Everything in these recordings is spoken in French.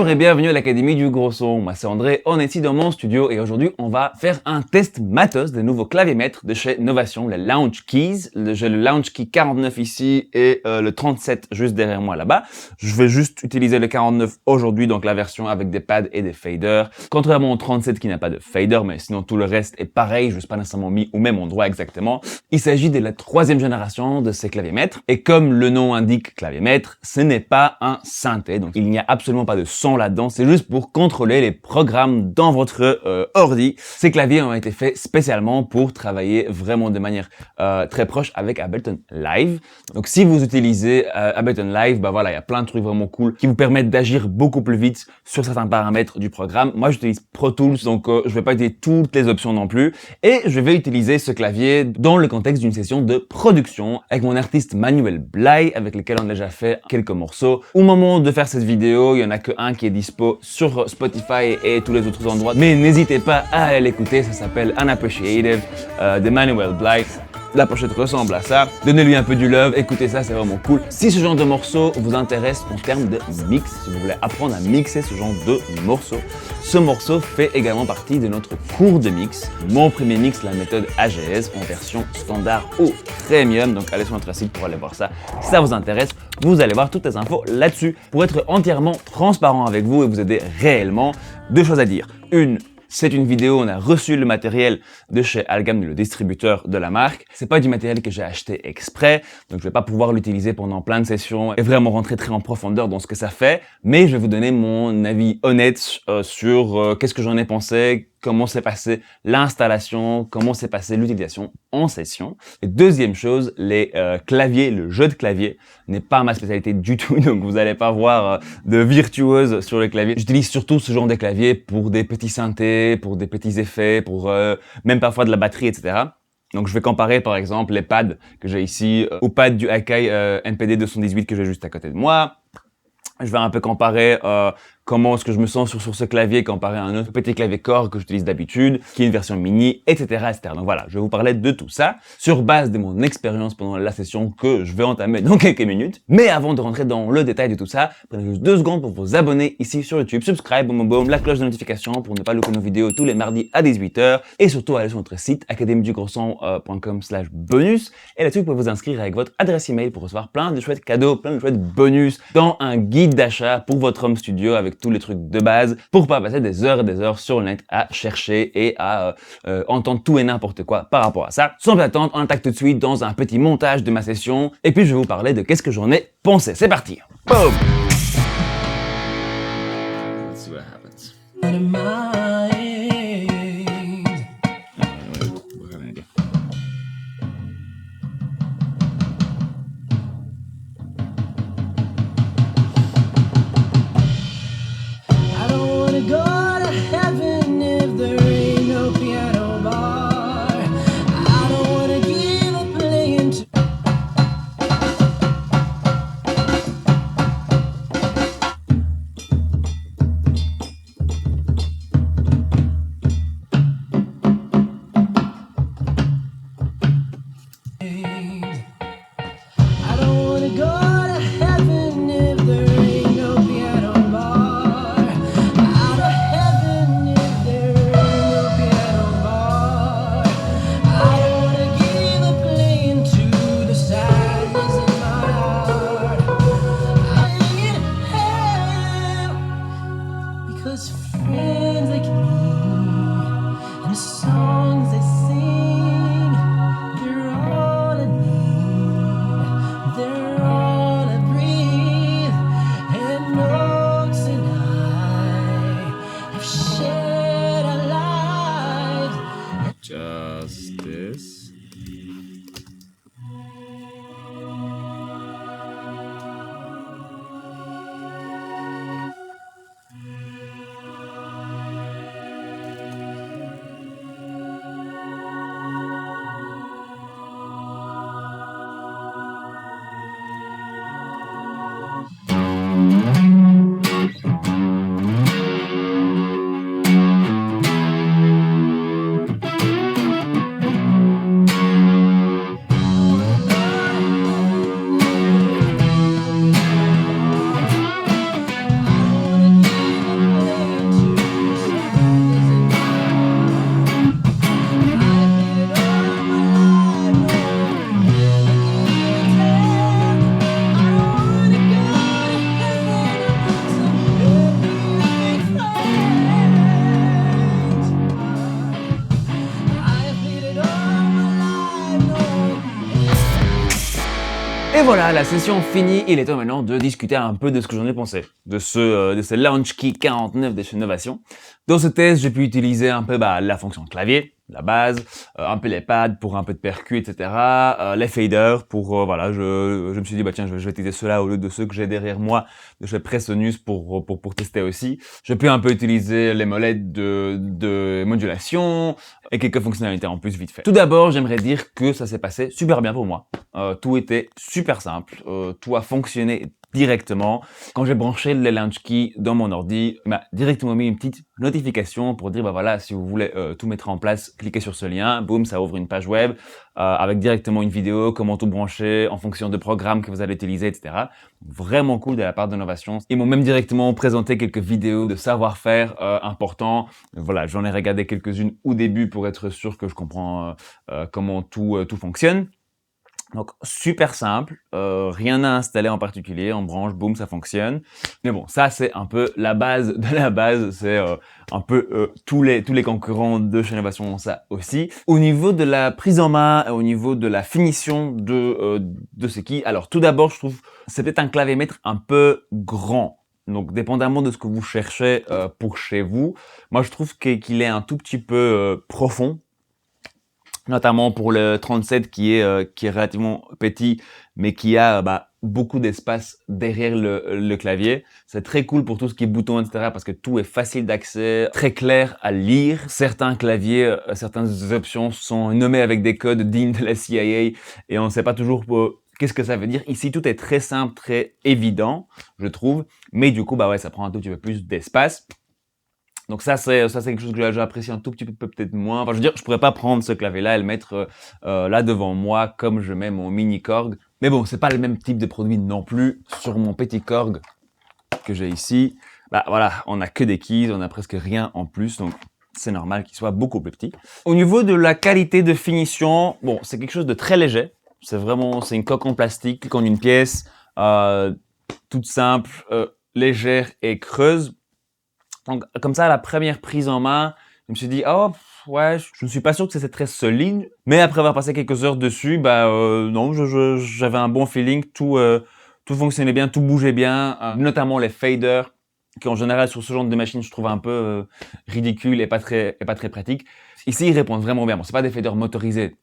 Bonjour et bienvenue à l'Académie du Gros Son. Moi c'est André, on est ici dans mon studio et aujourd'hui on va faire un test matos des nouveaux claviers maîtres de chez Novation, les Launch Keys. J'ai le Launch Key 49 ici et le 37 juste derrière moi là-bas. Je vais juste utiliser le 49 aujourd'hui, donc la version avec des pads et des faders. Contrairement au 37 qui n'a pas de fader, mais sinon tout le reste est pareil, je ne suis pas nécessairement mis au même endroit exactement. Il s'agit de la 3e génération de ces claviers maîtres et comme le nom indique clavier maître, ce n'est pas un synthé, donc il n'y a absolument pas de son là-dedans, c'est juste pour contrôler les programmes dans votre ordi. Ces claviers ont été faits spécialement pour travailler vraiment de manière très proche avec Ableton Live. Donc si vous utilisez Ableton Live, bah voilà, il y a plein de trucs vraiment cool qui vous permettent d'agir beaucoup plus vite sur certains paramètres du programme. Moi j'utilise Pro Tools, donc je vais pas utiliser toutes les options non plus, et je vais utiliser ce clavier dans le contexte d'une session de production avec mon artiste Manuel Blay, avec lequel on a déjà fait quelques morceaux. Au moment de faire cette vidéo, il y en a qu'un qui est dispo sur Spotify et tous les autres endroits, mais n'hésitez pas à aller l'écouter, ça s'appelle Unappreciative de Manuel Blay. La pochette ressemble à ça. Donnez-lui un peu du love, écoutez ça, c'est vraiment cool. Si ce genre de morceau vous intéresse en termes de mix, si vous voulez apprendre à mixer ce genre de morceau, ce morceau fait également partie de notre cours de mix. Mon premier mix, la méthode AGS, en version standard ou premium. Donc allez sur notre site pour aller voir ça. Si ça vous intéresse, vous allez voir toutes les infos là-dessus. Pour être entièrement transparent avec vous et vous aider réellement, deux choses à dire. C'est une vidéo, on a reçu le matériel de chez Algam, le distributeur de la marque. C'est pas du matériel que j'ai acheté exprès, donc je vais pas pouvoir l'utiliser pendant plein de sessions et vraiment rentrer très en profondeur dans ce que ça fait, mais je vais vous donner mon avis honnête sur qu'est-ce que j'en ai pensé, comment s'est passée l'installation, comment s'est passée l'utilisation en session. Et deuxième chose, les claviers, le jeu de clavier n'est pas ma spécialité du tout, donc vous allez pas voir de virtuose sur les claviers. J'utilise surtout ce genre de clavier pour des petits synthés, pour des petits effets, pour même parfois de la batterie, etc. Donc je vais comparer par exemple les pads que j'ai ici aux pads du Akai NPD 218 que j'ai juste à côté de moi. Je vais un peu comparer comment est-ce que je me sens sur ce clavier comparé à un autre petit clavier Korg que j'utilise d'habitude, qui est une version mini, etc., etc. Donc voilà, je vais vous parler de tout ça sur base de mon expérience pendant la session que je vais entamer dans quelques minutes. Mais avant de rentrer dans le détail de tout ça, prenez juste 2 secondes pour vous abonner ici sur YouTube, subscribe, boum boum boum, la cloche de notification pour ne pas louper nos vidéos tous les mardis à 18h et surtout aller sur notre site academiedugrosson.com/bonus et là-dessus vous pouvez vous inscrire avec votre adresse email pour recevoir plein de chouettes cadeaux, plein de chouettes bonus dans un guide d'achat pour votre home studio avec tous les trucs de base pour pas passer des heures et des heures sur le net à chercher et à entendre tout et n'importe quoi par rapport à ça. Sans plus attendre, on attaque tout de suite dans un petit montage de ma session et puis je vais vous parler de qu'est-ce que j'en ai pensé. C'est parti. Boom. Let's see what happens. Justice. Et voilà, la session finie, il est temps maintenant de discuter un peu de ce que j'en ai pensé, de ce Launch Key 49 de chez Novation. Dans ce test, j'ai pu utiliser un peu la fonction clavier, la base, un peu les pads pour un peu de percu, etc. Les faders pour, voilà, je me suis dit, tiens, je vais utiliser ceux-là au lieu de ceux que j'ai derrière moi de chez Presonus pour tester aussi. J'ai pu un peu utiliser les molettes de modulation et quelques fonctionnalités en plus vite fait. Tout d'abord, j'aimerais dire que ça s'est passé super bien pour moi. Tout était super simple, tout a fonctionné directement. Quand j'ai branché les Launch Key dans mon ordi, il m'a directement mis une petite notification pour dire voilà, si vous voulez tout mettre en place, cliquez sur ce lien, boum, ça ouvre une page web avec directement une vidéo, comment tout brancher en fonction de programmes que vous allez utiliser, etc. Vraiment cool de la part d'Innovation. Ils m'ont même directement présenté quelques vidéos de savoir-faire importants. Voilà, j'en ai regardé quelques-unes au début pour être sûr que je comprends comment tout fonctionne. Donc super simple, rien à installer en particulier, on branche, boum, ça fonctionne. Mais bon, ça c'est un peu la base de la base, c'est un peu tous les concurrents de chez Innovation ont ça aussi. Au niveau de la prise en main, au niveau de la finition de ce key, alors tout d'abord je trouve c'est peut-être un clavier maître un peu grand. Donc dépendamment de ce que vous cherchez pour chez vous, moi je trouve qu'il est un tout petit peu profond. Notamment pour le 37 qui est relativement petit, mais qui a beaucoup d'espace derrière le clavier. C'est très cool pour tout ce qui est boutons, etc. parce que tout est facile d'accès, très clair à lire. Certains claviers, certaines options sont nommées avec des codes dignes de la CIA et on ne sait pas toujours qu'est-ce que ça veut dire. Ici, tout est très simple, très évident, je trouve. Mais du coup, ouais, ça prend un tout petit peu plus d'espace. Donc ça c'est quelque chose que j'apprécie un tout petit peu peut-être moins. Enfin je veux dire, je pourrais pas prendre ce clavier-là et le mettre là devant moi comme je mets mon mini Korg. Mais bon, c'est pas le même type de produit non plus. Sur mon petit Korg que j'ai ici, voilà, on n'a que des keys, on n'a presque rien en plus, donc c'est normal qu'il soit beaucoup plus petit. Au niveau de la qualité de finition, bon, c'est quelque chose de très léger. C'est une coque en plastique, en une pièce, toute simple, légère et creuse. Donc, comme ça, à la première prise en main, je me suis dit, oh, ouais, je ne suis pas sûr que c'est très solide. Mais après avoir passé quelques heures dessus, non, j'avais un bon feeling. Tout fonctionnait bien, tout bougeait bien. Notamment les faders, qui en général, sur ce genre de machine, je trouve un peu ridicule et pas très pratique. Ici, ils répondent vraiment bien. Bon, c'est pas des faders motorisés,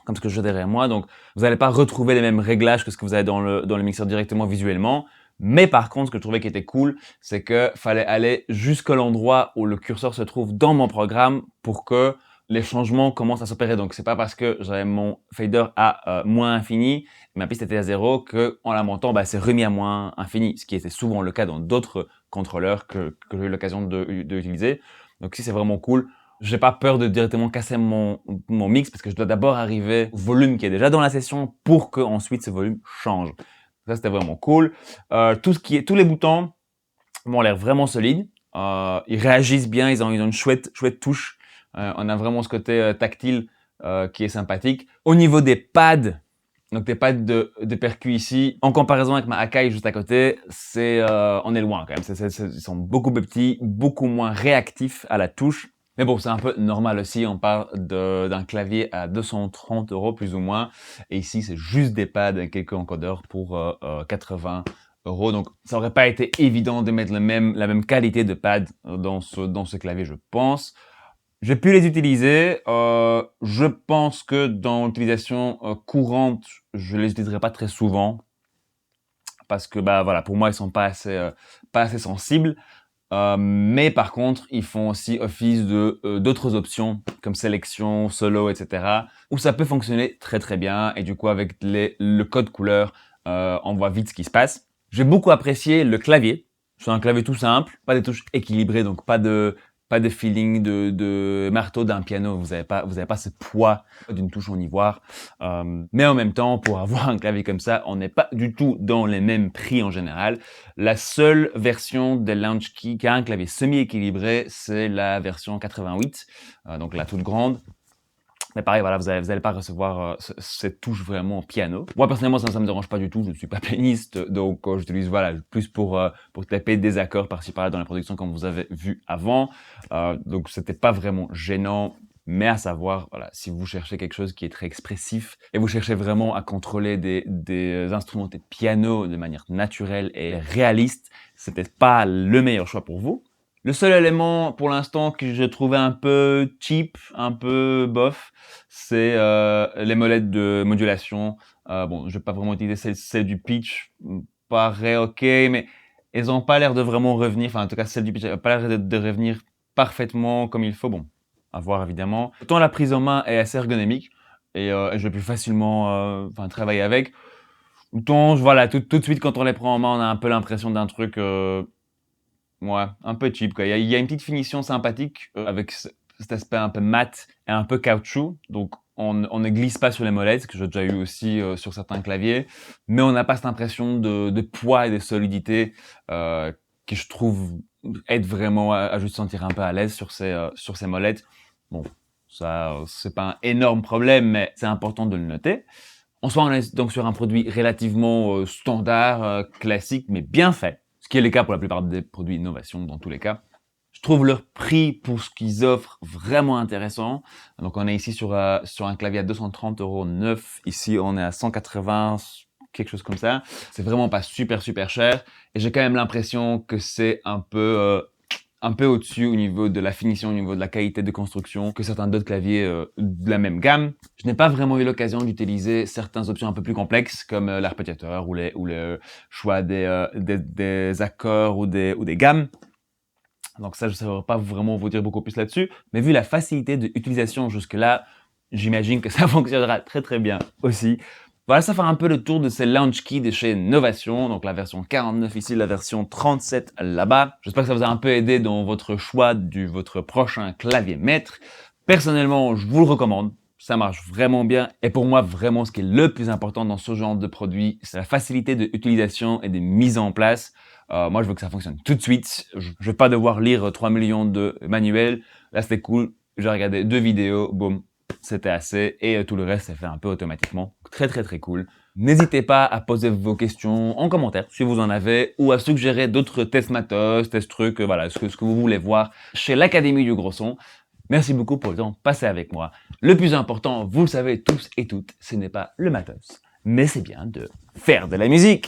comme ce que j'ai derrière moi. Donc, vous n'allez pas retrouver les mêmes réglages que ce que vous avez dans le mixeur directement visuellement. Mais par contre, ce que je trouvais qui était cool, c'est que fallait aller jusqu'à l'endroit où le curseur se trouve dans mon programme pour que les changements commencent à s'opérer. Donc, c'est pas parce que j'avais mon fader à moins infini, ma piste était à 0, que en la montant, c'est remis à moins infini, ce qui était souvent le cas dans d'autres contrôleurs que j'ai eu l'occasion d'utiliser. Donc, si c'est vraiment cool. J'ai pas peur de directement casser mon mix parce que je dois d'abord arriver au volume qui est déjà dans la session pour que ensuite ce volume change. Ça, c'était vraiment cool. Tous les boutons m'ont l'air vraiment solides. Ils réagissent bien, ils ont une chouette touche. On a vraiment ce côté tactile qui est sympathique. Au niveau des pads, donc des pads de percu ici, en comparaison avec ma Akai juste à côté, on est loin quand même. Ils sont beaucoup plus petits, beaucoup moins réactifs à la touche. Mais bon, c'est un peu normal aussi, on parle d'un clavier à 230 € plus ou moins, et ici c'est juste des pads et quelques encodeurs pour 80 €. Donc ça aurait pas été évident de mettre la même qualité de pad dans ce clavier, je pense. J'ai pu les utiliser, je pense que dans l'utilisation courante, je les utiliserai pas très souvent, parce que voilà, pour moi ils sont pas assez sensibles. Mais par contre, ils font aussi office d'autres options comme sélection, solo, etc. où ça peut fonctionner très très bien et du coup avec le code couleur, on voit vite ce qui se passe. J'ai beaucoup apprécié le clavier. C'est un clavier tout simple, pas des touches équilibrées, donc pas de feeling de marteau d'un piano. Vous avez pas ce poids d'une touche en ivoire. Mais en même temps, pour avoir un clavier comme ça, on n'est pas du tout dans les mêmes prix en général. La seule version des Launch Key qui a un clavier semi-équilibré, c'est la version 88, donc la toute grande. Mais pareil, voilà, vous allez pas recevoir cette touche vraiment en piano. Moi, personnellement, ça me dérange pas du tout. Je ne suis pas pianiste, donc j'utilise, voilà, plus pour taper des accords par-ci par-là dans la production, comme vous avez vu avant. Donc, c'était pas vraiment gênant. Mais à savoir, voilà, si vous cherchez quelque chose qui est très expressif et vous cherchez vraiment à contrôler des instruments de piano de manière naturelle et réaliste, c'est peut-être pas le meilleur choix pour vous. Le seul élément pour l'instant que je trouvais un peu cheap, un peu bof, c'est les molettes de modulation. Bon, je vais pas vraiment utiliser celle du pitch, paraît ok, mais elles ont pas l'air de vraiment revenir, enfin en tout cas celle du pitch n'a pas l'air de revenir parfaitement comme il faut. Bon, à voir évidemment. Autant la prise en main est assez ergonomique et je vais plus facilement travailler avec. Autant, voilà, tout de suite quand on les prend en main, on a un peu l'impression d'un truc, ouais, un peu cheap quoi. Il y a une petite finition sympathique avec cet aspect un peu mat et un peu caoutchouc. Donc on ne glisse pas sur les molettes, ce que j'ai déjà eu aussi sur certains claviers, mais on n'a pas cette impression de poids et de solidité que je trouve aide vraiment à juste se sentir un peu à l'aise sur ces molettes. Bon, ça c'est pas un énorme problème, mais c'est important de le noter. En soi, on est donc sur un produit relativement standard, classique, mais bien fait. Ce qui est le cas pour la plupart des produits innovation dans tous les cas. Je trouve leur prix pour ce qu'ils offrent vraiment intéressant. Donc on est ici sur un clavier à 230 € neuf. Ici on est à 180, quelque chose comme ça. C'est vraiment pas super cher. Et j'ai quand même l'impression que c'est un peu au-dessus au niveau de la finition, au niveau de la qualité de construction que certains d'autres claviers de la même gamme. Je n'ai pas vraiment eu l'occasion d'utiliser certaines options un peu plus complexes comme l'arpégiateur ou le choix des accords ou des gammes. Donc ça, je ne saurais pas vraiment vous dire beaucoup plus là-dessus. Mais vu la facilité d'utilisation jusque-là, j'imagine que ça fonctionnera très bien aussi. Voilà, ça fait un peu le tour de ces launch keys de chez Novation. Donc la version 49 ici, la version 37 là-bas. J'espère que ça vous a un peu aidé dans votre choix de votre prochain clavier maître. Personnellement, je vous le recommande. Ça marche vraiment bien. Et pour moi, vraiment, ce qui est le plus important dans ce genre de produit, c'est la facilité d'utilisation et de mise en place. Moi, je veux que ça fonctionne tout de suite. Je vais pas devoir lire 3 millions de manuels. Là, c'était cool. J'ai regardé 2 vidéos. Boum. C'était assez. Et tout le reste, c'est fait un peu automatiquement. Très cool. N'hésitez pas à poser vos questions en commentaire si vous en avez ou à suggérer d'autres tests matos, tests trucs, voilà, ce que vous voulez voir chez l'Académie du Gros Son. Merci beaucoup pour le temps passé avec moi. Le plus important, vous le savez tous et toutes, ce n'est pas le matos, mais c'est bien de faire de la musique.